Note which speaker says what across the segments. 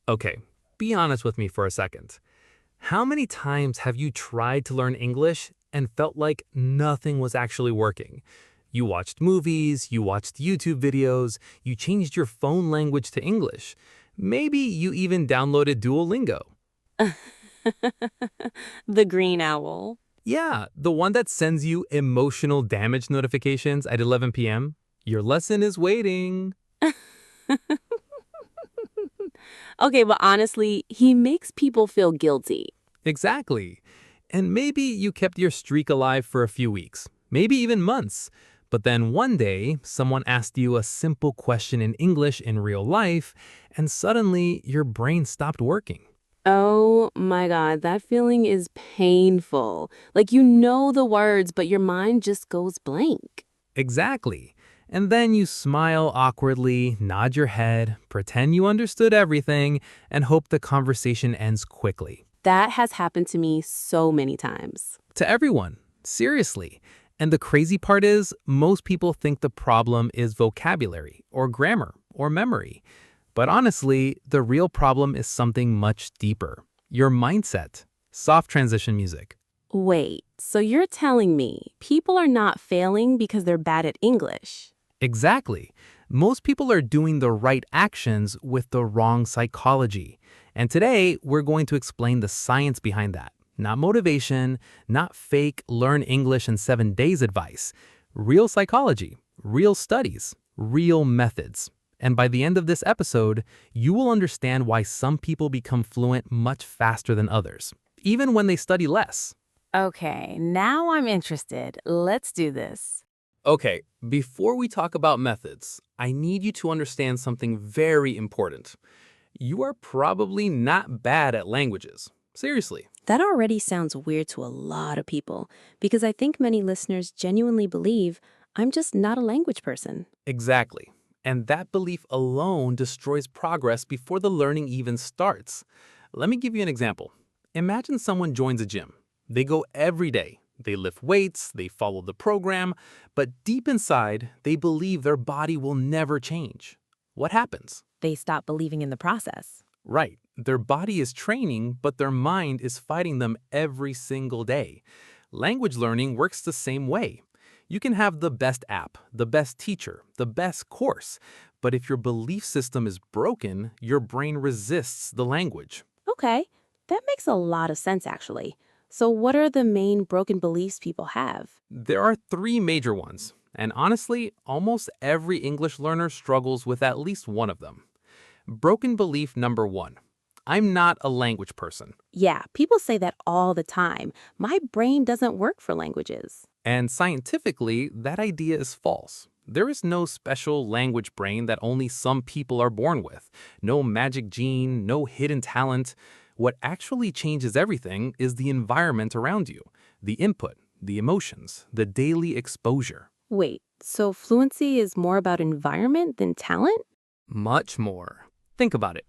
Speaker 1: Okay, be honest with me for a second. How many times have you tried to learn English and felt like nothing was actually working? You watched movies, you watched YouTube videos, you changed your phone language to English. Maybe you even downloaded Duolingo.
Speaker 2: The green owl.
Speaker 1: Yeah, the one that sends you emotional damage notifications at 11 p.m. Your lesson is waiting.
Speaker 2: Okay, but honestly, he makes people feel guilty.
Speaker 1: Exactly. And maybe you kept your streak alive for a few weeks, maybe even months. But then one day, someone asked you a simple question in English in real life, and suddenly your brain stopped working.
Speaker 2: Oh my God, that feeling is painful. Like you know the words, but your mind just goes blank.
Speaker 1: Exactly. And then you smile awkwardly, nod your head, pretend you understood everything, and hope the conversation ends quickly.
Speaker 2: That has happened to me so many times.
Speaker 1: To everyone, seriously. And the crazy part is, most people think the problem is vocabulary, or grammar, or memory. But honestly, the real problem is something much deeper. Your mindset. Soft transition music.
Speaker 2: Wait, so you're telling me people are not failing because they're bad at English?
Speaker 1: Exactly. Most people are doing the right actions with the wrong psychology. And today, we're going to explain the science behind that. Not motivation, not fake learn English in 7 days advice. Real psychology, real studies, real methods. And by the end of this episode, you will understand why some people become fluent much faster than others, even when they study less.
Speaker 2: Okay, now I'm interested. Let's do this.
Speaker 1: Okay, before we talk about methods, I need you to understand something very important. You are probably not bad at languages. Seriously.
Speaker 2: That already sounds weird to a lot of people because I think many listeners genuinely believe I'm just not a language person.
Speaker 1: Exactly. And that belief alone destroys progress before the learning even starts. Let me give you an example. Imagine someone joins a gym. They go every day. They lift weights, they follow the program, but deep inside, they believe their body will never change. What happens?
Speaker 2: They stop believing in the process.
Speaker 1: Right. Their body is training, but their mind is fighting them every single day. Language learning works the same way. You can have the best app, the best teacher, the best course, but if your belief system is broken, your brain resists the language.
Speaker 2: Okay, that makes a lot of sense actually. So, what are the main broken beliefs people have?
Speaker 1: There are three major ones, and honestly, almost every English learner struggles with at least one of them. Broken belief number one. I'm not a language person.
Speaker 2: Yeah, people say that all the time. My brain doesn't work for languages.
Speaker 1: And scientifically, that idea is false. There is no special language brain that only some people are born with. No magic gene, no hidden talent. What actually changes everything is the environment around you, the input, the emotions, the daily exposure.
Speaker 2: Wait, so fluency is more about environment than talent?
Speaker 1: Much more. Think about it.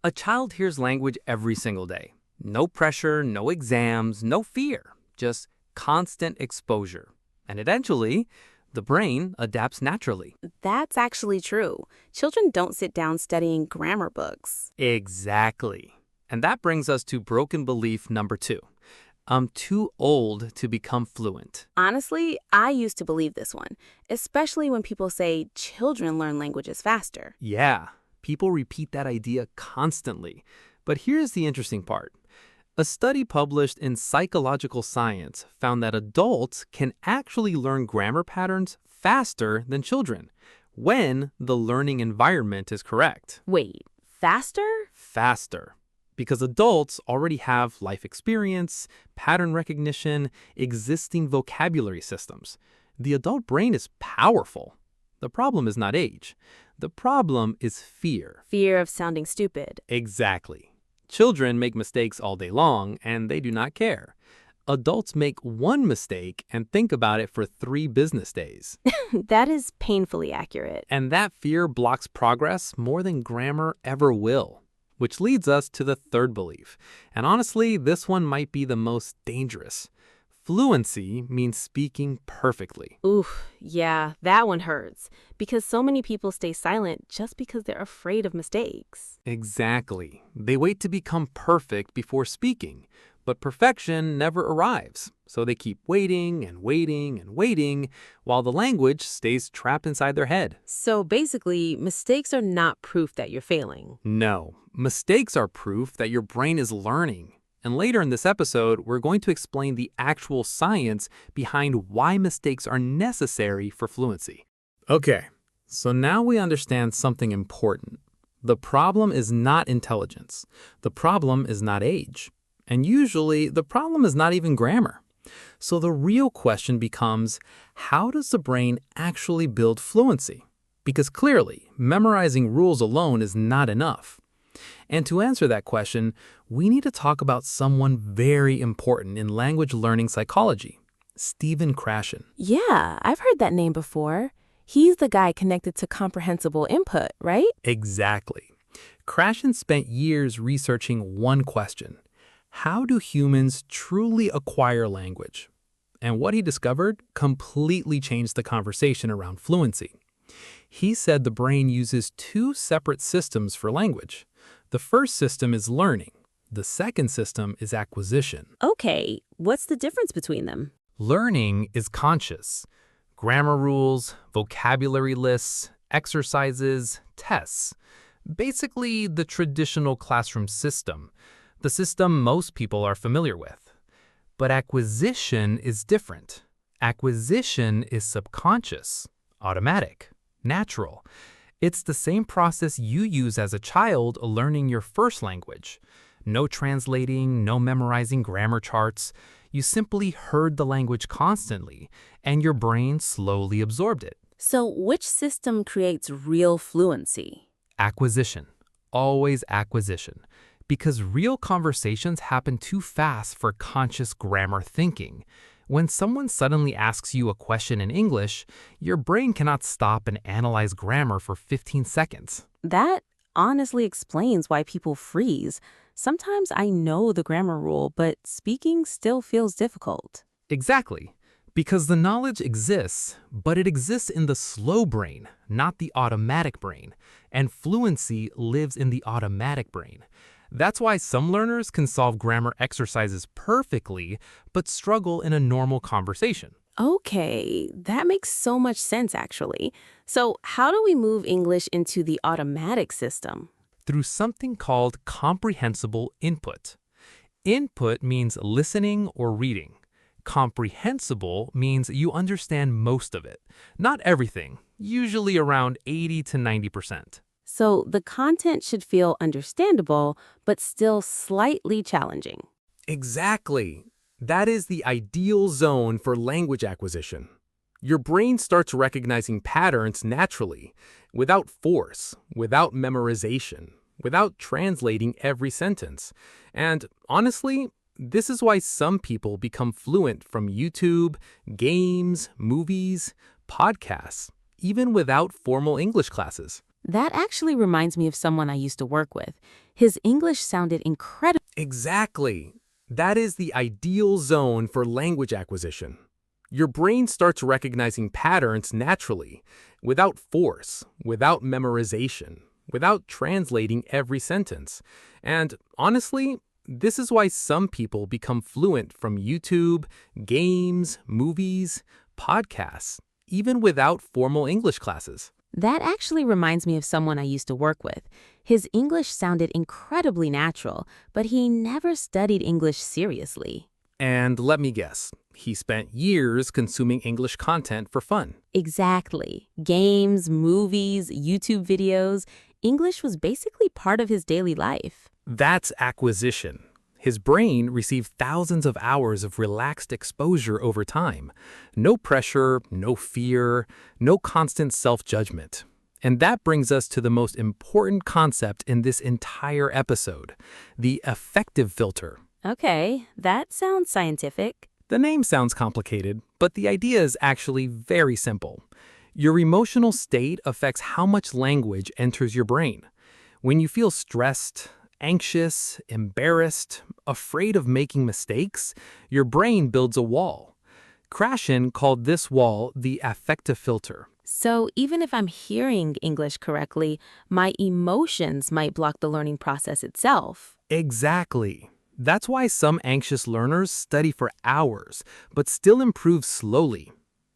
Speaker 1: A child hears language every single day. No pressure, no exams, no fear, just constant exposure. And eventually, the brain adapts naturally.
Speaker 2: That's actually true. Children don't sit down studying grammar books.
Speaker 1: Exactly. And that brings us to broken belief number two. I'm too old to become fluent.
Speaker 2: Honestly, I used to believe this one, especially when people say children learn languages faster.
Speaker 1: Yeah, people repeat that idea constantly. But here's the interesting part. A study published in Psychological Science found that adults can actually learn grammar patterns faster than children when the learning environment is correct.
Speaker 2: Wait, faster?
Speaker 1: Faster. Because adults already have life experience, pattern recognition, existing vocabulary systems. The adult brain is powerful. The problem is not age. The problem is fear.
Speaker 2: Fear of sounding stupid.
Speaker 1: Exactly. Children make mistakes all day long, and they do not care. Adults make one mistake and think about it for 3 business days.
Speaker 2: That is painfully accurate.
Speaker 1: And that fear blocks progress more than grammar ever will. Which leads us to the third belief. And honestly, this one might be the most dangerous. Fluency means speaking perfectly.
Speaker 2: Oof, yeah, that one hurts. Because so many people stay silent just because they're afraid of mistakes.
Speaker 1: Exactly. They wait to become perfect before speaking, but perfection never arrives. So they keep waiting and waiting and waiting while the language stays trapped inside their head.
Speaker 2: So basically, mistakes are not proof that you're failing.
Speaker 1: No, mistakes are proof that your brain is learning. And later in this episode, we're going to explain the actual science behind why mistakes are necessary for fluency. Okay, so now we understand something important. The problem is not intelligence. The problem is not age. And usually, the problem is not even grammar. So the real question becomes, how does the brain actually build fluency? Because clearly, memorizing rules alone is not enough. And to answer that question, we need to talk about someone very important in language learning psychology, Stephen Krashen.
Speaker 3: Yeah, I've heard that name before. He's the guy connected to comprehensible input, right?
Speaker 1: Exactly. Krashen spent years researching one question. How do humans truly acquire language? And what he discovered completely changed the conversation around fluency. He said the brain uses two separate systems for language. The first system is learning. The second system is acquisition.
Speaker 2: Okay, what's the difference between them?
Speaker 1: Learning is conscious. Grammar rules, vocabulary lists, exercises, tests. Basically, the traditional classroom system, the system most people are familiar with. But acquisition is different. Acquisition is subconscious, automatic, natural. It's the same process you use as a child learning your first language. No translating, no memorizing grammar charts. You simply heard the language constantly, and your brain slowly absorbed it.
Speaker 2: So which system creates real fluency?
Speaker 1: Acquisition. Always acquisition. Because real conversations happen too fast for conscious grammar thinking. When someone suddenly asks you a question in English, your brain cannot stop and analyze grammar for 15 seconds.
Speaker 3: That honestly explains why people freeze. Sometimes I know the grammar rule, but speaking still feels difficult.
Speaker 1: Exactly. Because the knowledge exists, but it exists in the slow brain, not the automatic brain. And fluency lives in the automatic brain. That's why some learners can solve grammar exercises perfectly, but struggle in a normal conversation.
Speaker 3: Okay, that makes so much sense, actually. So how do we move English into the automatic system?
Speaker 1: Through something called comprehensible input. Input means listening or reading. Comprehensible means you understand most of it. Not everything, usually around 80 to 90%.
Speaker 3: So the content should feel understandable, but still slightly challenging.
Speaker 1: Exactly. That is the ideal zone for language acquisition. Your brain starts recognizing patterns naturally, without force, without memorization, without translating every sentence. And honestly, this is why some people become fluent from YouTube, games, movies, podcasts, even without formal English classes.
Speaker 3: That actually reminds me of someone I used to work with. His English sounded incredible.
Speaker 1: Exactly. That is the ideal zone for language acquisition. Your brain starts recognizing patterns naturally, without force, without memorization, without translating every sentence. And honestly, this is why some people become fluent from YouTube, games, movies, podcasts, even without formal English classes.
Speaker 3: That actually reminds me of someone I used to work with. His English sounded incredibly natural, but he never studied English seriously.
Speaker 1: And let me guess, he spent years consuming English content for fun.
Speaker 3: Exactly. Games, movies, YouTube videos. English was basically part of his daily life.
Speaker 1: That's acquisition. His brain received thousands of hours of relaxed exposure over time. No pressure, no fear, no constant self-judgment. And that brings us to the most important concept in this entire episode, the affective filter.
Speaker 3: Okay, that sounds scientific.
Speaker 1: The name sounds complicated, but the idea is actually very simple. Your emotional state affects how much language enters your brain. When you feel stressed, anxious, embarrassed, afraid of making mistakes, your brain builds a wall. Krashen called this wall the affective filter.
Speaker 3: So even if I'm hearing English correctly, my emotions might block the learning process itself.
Speaker 1: Exactly. That's why some anxious learners study for hours, but still improve slowly.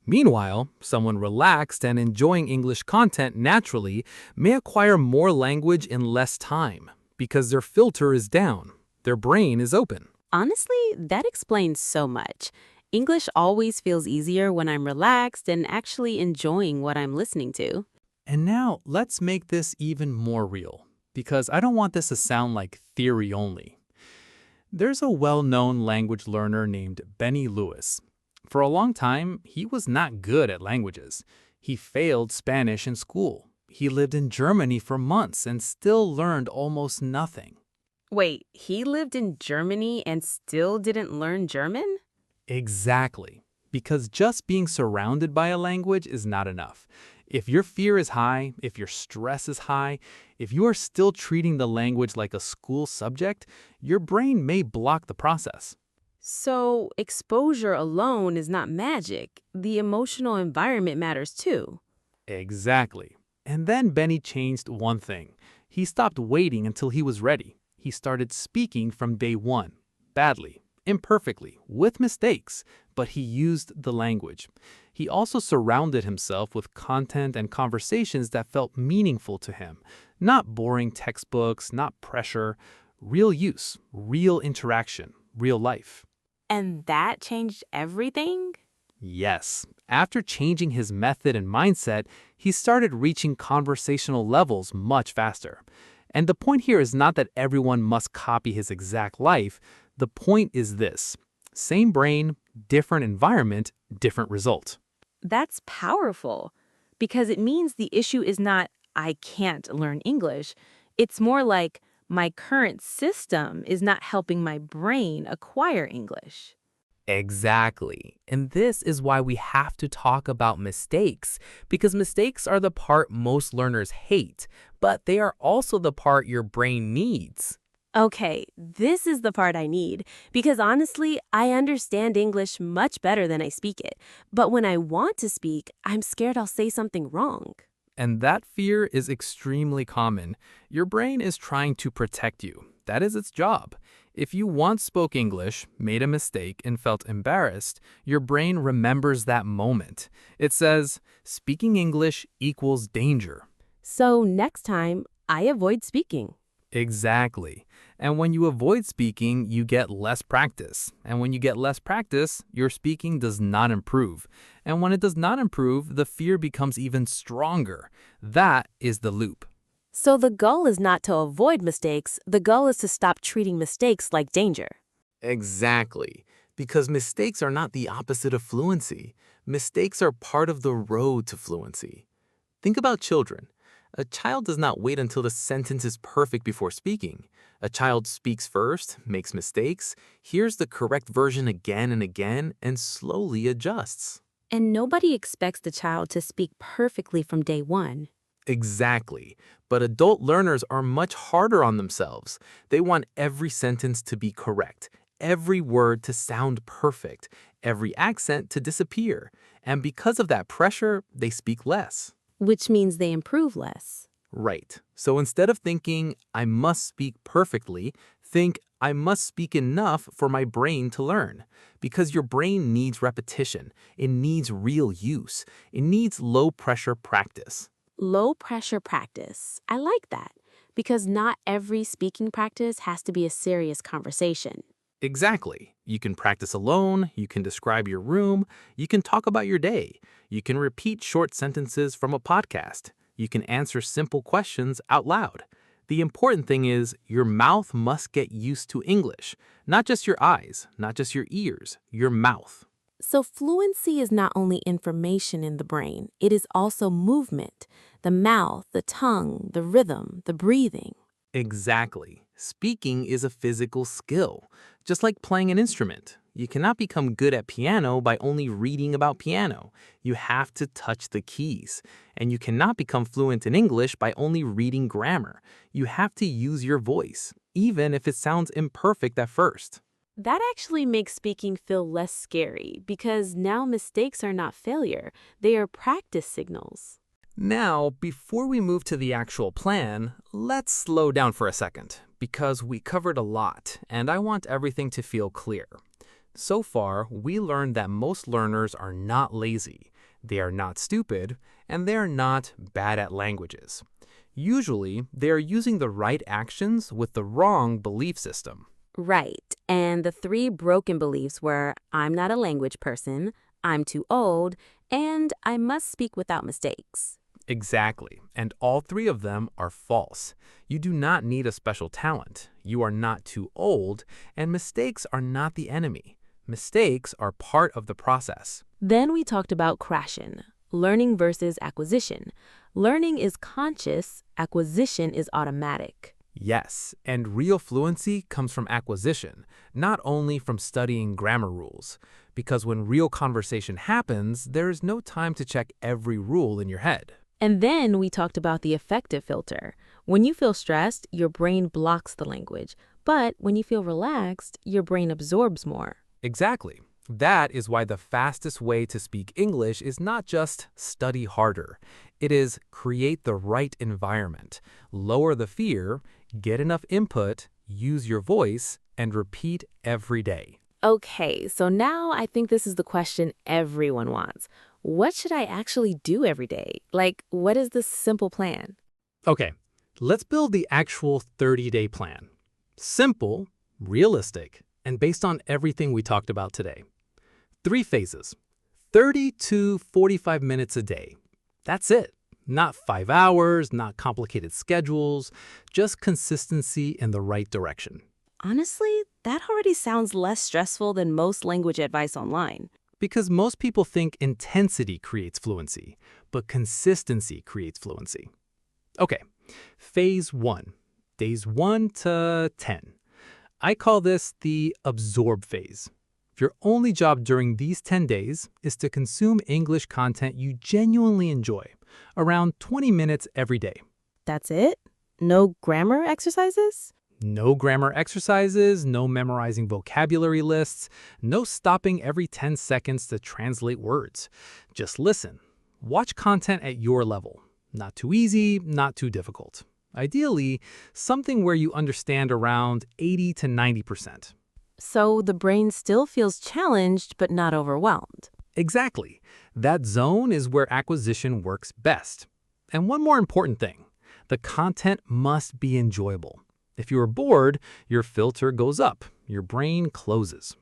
Speaker 1: Meanwhile, someone relaxed and enjoying English content naturally may acquire more language in less time because their filter is down, their brain is open.
Speaker 2: Honestly, that explains so much. English always feels easier when I'm relaxed and actually enjoying what I'm listening to.
Speaker 1: And now let's make this even more real, because I don't want this to sound like theory only. There's a well-known language learner named Benny Lewis. For a long time, he was not good at languages. He failed Spanish in school. He lived in Germany for months and still learned almost nothing.
Speaker 2: Wait, he lived in Germany and still didn't learn German?
Speaker 1: Exactly. Because just being surrounded by a language is not enough. If your fear is high, if your stress is high, if you are still treating the language like a school subject, your brain may block the process.
Speaker 2: So, exposure alone is not magic. The emotional environment matters too.
Speaker 1: Exactly. And then Benny changed one thing. He stopped waiting until he was ready. He started speaking from day one. Badly, imperfectly, with mistakes, but he used the language. He also surrounded himself with content and conversations that felt meaningful to him. Not boring textbooks, not pressure. Real use, real interaction, real life.
Speaker 2: And that changed everything?
Speaker 1: Yes. After changing his method and mindset, he started reaching conversational levels much faster. And the point here is not that everyone must copy his exact life. The point is this: same brain, different environment, different result.
Speaker 2: That's powerful because it means the issue is not, I can't learn English. It's more like, my current system is not helping my brain acquire English.
Speaker 1: Exactly. And this is why we have to talk about mistakes, because mistakes are the part most learners hate, but they are also the part your brain needs.
Speaker 2: Okay, this is the part I need because honestly, I understand English much better than I speak it. But when I want to speak, I'm scared I'll say something wrong.
Speaker 1: And that fear is extremely common. Your brain is trying to protect you. That is its job. If you once spoke English, made a mistake, and felt embarrassed, your brain remembers that moment. It says, speaking English equals danger.
Speaker 2: So next time, I avoid speaking.
Speaker 1: Exactly. And when you avoid speaking, you get less practice. And when you get less practice, your speaking does not improve. And when it does not improve, the fear becomes even stronger. That is the loop.
Speaker 2: So the goal is not to avoid mistakes, the goal is to stop treating mistakes like danger.
Speaker 1: Exactly. Because mistakes are not the opposite of fluency. Mistakes are part of the road to fluency. Think about children. A child does not wait until the sentence is perfect before speaking. A child speaks first, makes mistakes, hears the correct version again and again, and slowly adjusts.
Speaker 2: And nobody expects the child to speak perfectly from day one.
Speaker 1: Exactly. But adult learners are much harder on themselves. They want every sentence to be correct, every word to sound perfect, every accent to disappear. And because of that pressure, they speak less.
Speaker 2: Which means they improve less.
Speaker 1: Right. So instead of thinking, I must speak perfectly, think, I must speak enough for my brain to learn. Because your brain needs repetition. It needs real use. It needs low-pressure practice.
Speaker 2: Low pressure practice. I like that because not every speaking practice has to be a serious conversation.
Speaker 1: Exactly. You can practice alone, you can describe your room, you can talk about your day, you can repeat short sentences from a podcast, you can answer simple questions out loud. The important thing is your mouth must get used to English, not just your eyes, not just your ears, your mouth.
Speaker 2: So fluency is not only information in the brain, it is also movement. The mouth, the tongue, the rhythm, the breathing.
Speaker 1: Exactly. Speaking is a physical skill, just like playing an instrument. You cannot become good at piano by only reading about piano. You have to touch the keys. And you cannot become fluent in English by only reading grammar. You have to use your voice. even if it sounds imperfect at first.
Speaker 3: That actually makes speaking feel less scary because now mistakes are not failure, they are practice signals.
Speaker 1: Now, before we move to the actual plan, let's slow down for a second, because we covered a lot, and I want everything to feel clear. So far, we learned that most learners are not lazy, they are not stupid, and they are not bad at languages. Usually, they are using the right actions with the wrong belief system.
Speaker 3: Right, and the three broken beliefs were I'm not a language person, I'm too old, and I must speak without mistakes.
Speaker 1: Exactly, and all three of them are false. You do not need a special talent. You are not too old, and mistakes are not the enemy. Mistakes are part of the process.
Speaker 3: Then we talked about crashing, learning versus acquisition. Learning is conscious, acquisition is automatic.
Speaker 1: Yes, and real fluency comes from acquisition, not only from studying grammar rules. Because when real conversation happens, there is no time to check every rule in your head.
Speaker 3: And then we talked about the affective filter. When you feel stressed, your brain blocks the language. But when you feel relaxed, your brain absorbs more.
Speaker 1: Exactly. That is why the fastest way to speak English is not just study harder. It is create the right environment, lower the fear, get enough input, use your voice, and repeat every day.
Speaker 3: Okay, so now I think this is the question everyone wants. What should I actually do every day? Like, what is the simple plan?
Speaker 1: Okay, let's build the actual 30-day plan. Simple, realistic, and based on everything we talked about today. 3 phases, 30 to 45 minutes a day. That's it. Not 5 hours, not complicated schedules, just consistency in the right direction.
Speaker 2: Honestly, that already sounds less stressful than most language advice online.
Speaker 1: Because most people think intensity creates fluency, but consistency creates fluency. Okay, phase 1, days 1 to 10. I call this the absorb phase. Your only job during these 10 days is to consume English content you genuinely enjoy, around 20 minutes every day.
Speaker 2: That's it? No grammar exercises?
Speaker 1: No grammar exercises, no memorizing vocabulary lists, no stopping every 10 seconds to translate words. Just listen. Watch content at your level. Not too easy, not too difficult. Ideally, something where you understand around 80 to 90%.
Speaker 2: So the brain still feels challenged but not overwhelmed.
Speaker 1: Exactly. That zone is where acquisition works best. And one more important thing, the content must be enjoyable. If you are bored, your filter goes up, your brain closes.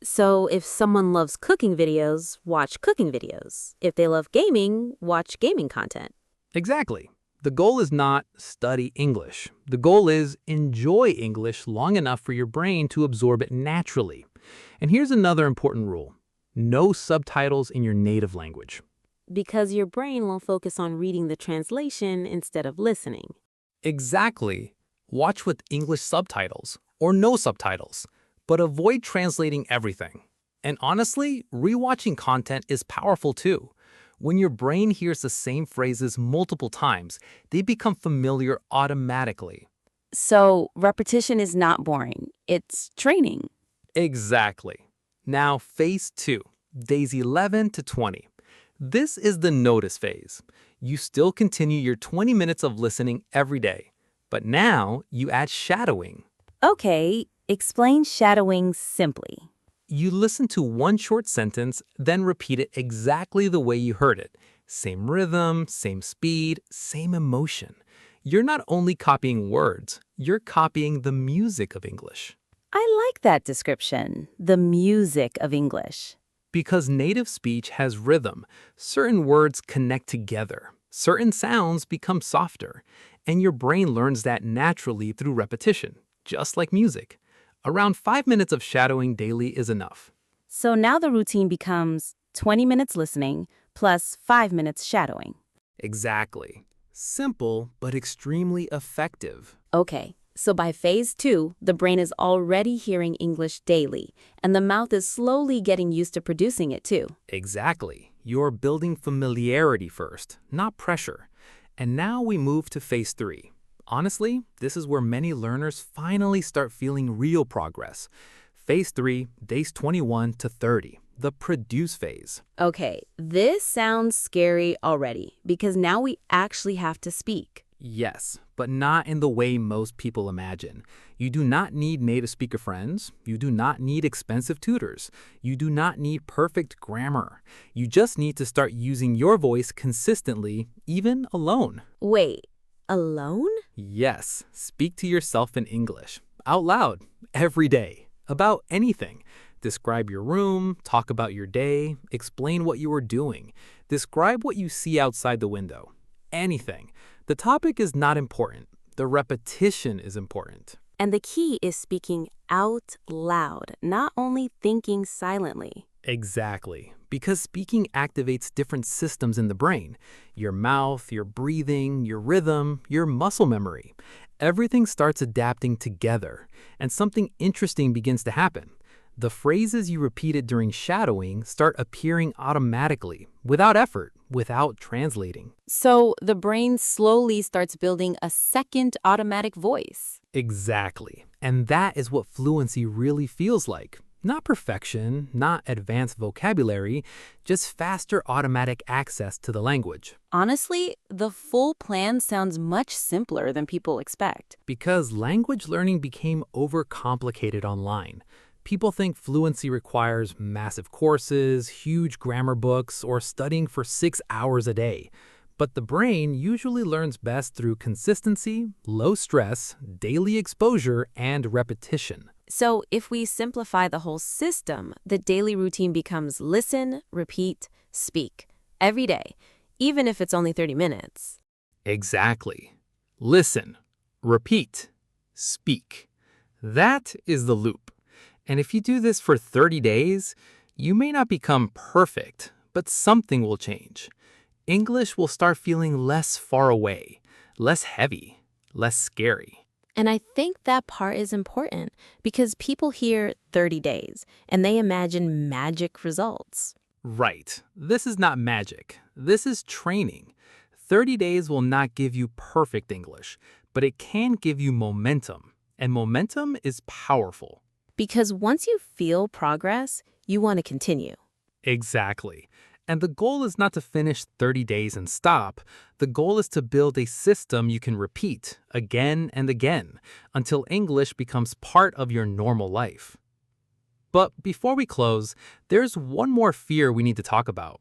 Speaker 3: So if someone loves cooking videos, watch cooking videos. If they love gaming, watch gaming content.
Speaker 1: Exactly. The goal is not study English. The goal is enjoy English long enough for your brain to absorb it naturally. And here's another important rule. No subtitles in your native language.
Speaker 3: Because your brain will focus on reading the translation instead of listening.
Speaker 1: Exactly. Watch with English subtitles or no subtitles, but avoid translating everything. And honestly, rewatching content is powerful too. When your brain hears the same phrases multiple times, they become familiar automatically.
Speaker 2: So repetition is not boring. It's training.
Speaker 1: Exactly. Now, phase 2, days 11 to 20. This is the notice phase. You still continue your 20 minutes of listening every day, but now you add shadowing.
Speaker 2: Okay, explain shadowing simply.
Speaker 1: You listen to one short sentence, then repeat it exactly the way you heard it. Same rhythm, same speed, same emotion. You're not only copying words, you're copying the music of English.
Speaker 2: I like that description, the music of English.
Speaker 1: Because native speech has rhythm, certain words connect together, certain sounds become softer, and your brain learns that naturally through repetition, just like music. Around 5 minutes of shadowing daily is enough.
Speaker 2: So now the routine becomes 20 minutes listening plus 5 minutes shadowing.
Speaker 1: Exactly. Simple, but extremely effective.
Speaker 2: Okay, so by phase 2, the brain is already hearing English daily, and the mouth is slowly getting used to producing it too.
Speaker 1: Exactly. You're building familiarity first, not pressure. And now we move to phase 3, Honestly, this is where many learners finally start feeling real progress. Phase 3, days 21 to 30, the produce phase.
Speaker 3: Okay, this sounds scary already because now we actually have to speak.
Speaker 1: Yes, but not in the way most people imagine. You do not need native speaker friends. You do not need expensive tutors. You do not need perfect grammar. You just need to start using your voice consistently, even alone.
Speaker 3: Wait, alone?
Speaker 1: Yes, speak to yourself in English, out loud, every day, about anything. Describe your room, talk about your day, explain what you are doing, describe what you see outside the window. Anything. The topic is not important. The repetition is important.
Speaker 3: And the key is speaking out loud, not only thinking silently.
Speaker 1: Exactly. Because speaking activates different systems in the brain. Your mouth, your breathing, your rhythm, your muscle memory. Everything starts adapting together, and something interesting begins to happen. The phrases you repeated during shadowing start appearing automatically, without effort, without translating.
Speaker 3: So the brain slowly starts building a second automatic voice.
Speaker 1: Exactly. And that is what fluency really feels like. Not perfection, not advanced vocabulary, just faster automatic access to the language.
Speaker 3: Honestly, the full plan sounds much simpler than people expect.
Speaker 1: Because language learning became overcomplicated online. People think fluency requires massive courses, huge grammar books, or studying for 6 hours a day. But the brain usually learns best through consistency, low stress, daily exposure, and repetition.
Speaker 3: So if we simplify the whole system, the daily routine becomes listen, repeat, speak every day, even if it's only 30 minutes.
Speaker 1: Exactly. Listen, repeat, speak. That is the loop. And if you do this for 30 days, you may not become perfect, but something will change. English will start feeling less far away, less heavy, less scary.
Speaker 3: And I think that part is important because people hear 30 days and they imagine magic results.
Speaker 1: Right. This is not magic. This is training. 30 days will not give you perfect English, but it can give you momentum. And momentum is powerful.
Speaker 3: Because once you feel progress, you want to continue.
Speaker 1: Exactly. And the goal is not to finish 30 days and stop. The goal is to build a system you can repeat again and again until English becomes part of your normal life. But before we close, there's one more fear we need to talk about.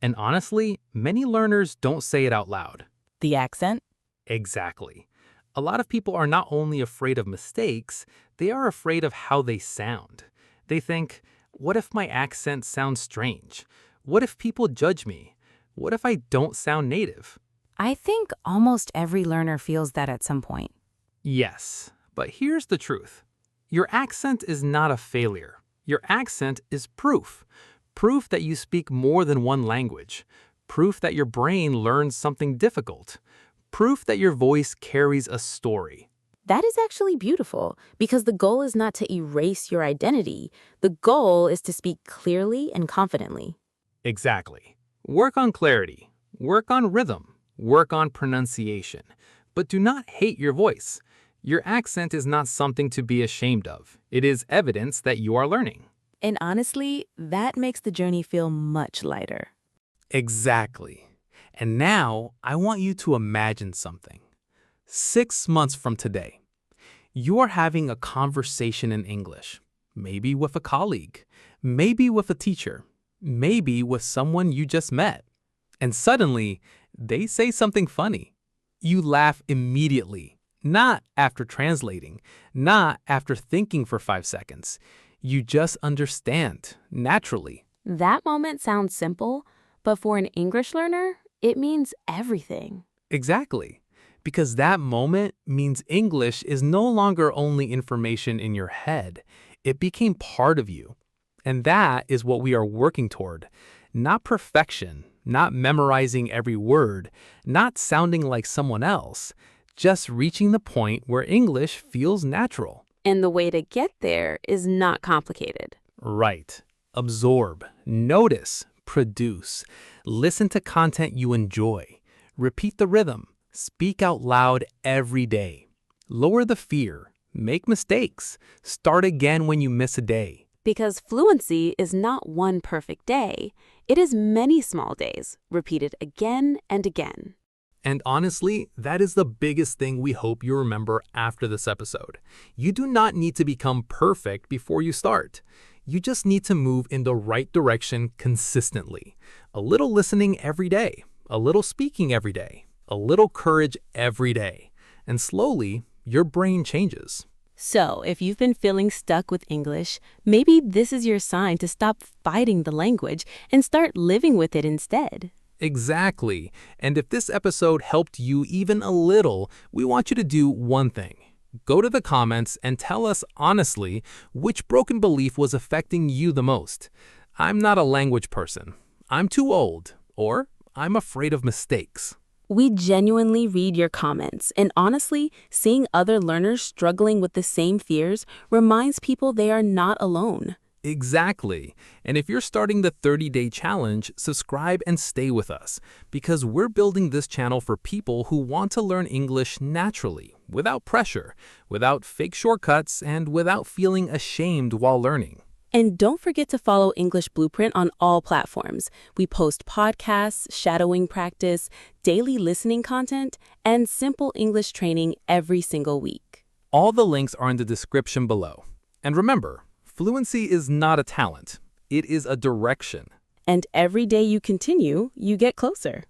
Speaker 1: And honestly, many learners don't say it out loud.
Speaker 3: The accent?
Speaker 1: Exactly. A lot of people are not only afraid of mistakes, they are afraid of how they sound. They think, what if my accent sounds strange? What if people judge me? What if I don't sound native?
Speaker 3: I think almost every learner feels that at some point.
Speaker 1: Yes, but here's the truth. Your accent is not a failure. Your accent is proof. Proof that you speak more than one language. Proof that your brain learns something difficult. Proof that your voice carries a story.
Speaker 3: That is actually beautiful because the goal is not to erase your identity. The goal is to speak clearly and confidently.
Speaker 1: Exactly. Work on clarity. Work on rhythm. Work on pronunciation. But do not hate your voice. Your accent is not something to be ashamed of. It is evidence that you are learning.
Speaker 3: And honestly, that makes the journey feel much lighter.
Speaker 1: Exactly. And now I want you to imagine something. 6 months from today, you are having a conversation in English, maybe with a colleague, maybe with a teacher, maybe with someone you just met. And suddenly, they say something funny. You laugh immediately, not after translating, not after thinking for 5 seconds. You just understand, naturally.
Speaker 3: That moment sounds simple, but for an English learner, it means everything.
Speaker 1: Exactly. Because that moment means English is no longer only information in your head. It became part of you. And that is what we are working toward. Not perfection, not memorizing every word, not sounding like someone else, just reaching the point where English feels natural.
Speaker 3: And the way to get there is not complicated.
Speaker 1: Right. Absorb, notice, produce. Listen to content you enjoy. Repeat the rhythm. Speak out loud every day. Lower the fear. Make mistakes. Start again when you miss a day.
Speaker 3: Because fluency is not one perfect day, it is many small days, repeated again and again.
Speaker 1: And honestly, that is the biggest thing we hope you remember after this episode. You do not need to become perfect before you start. You just need to move in the right direction consistently. A little listening every day, a little speaking every day, a little courage every day. And slowly, your brain changes.
Speaker 2: So, if you've been feeling stuck with English, maybe this is your sign to stop fighting the language and start living with it instead.
Speaker 1: Exactly. And if this episode helped you even a little, we want you to do one thing. Go to the comments and tell us honestly which broken belief was affecting you the most. I'm not a language person. I'm too old. Or I'm afraid of mistakes.
Speaker 2: We genuinely read your comments, and honestly, seeing other learners struggling with the same fears reminds people they are not alone.
Speaker 1: Exactly. And if you're starting the 30-day challenge, subscribe and stay with us, because we're building this channel for people who want to learn English naturally, without pressure, without fake shortcuts, and without feeling ashamed while learning.
Speaker 2: And don't forget to follow English Blueprint on all platforms. We post podcasts, shadowing practice, daily listening content, and simple English training every single week.
Speaker 1: All the links are in the description below. And remember, fluency is not a talent. It is a direction.
Speaker 2: And every day you continue, you get closer.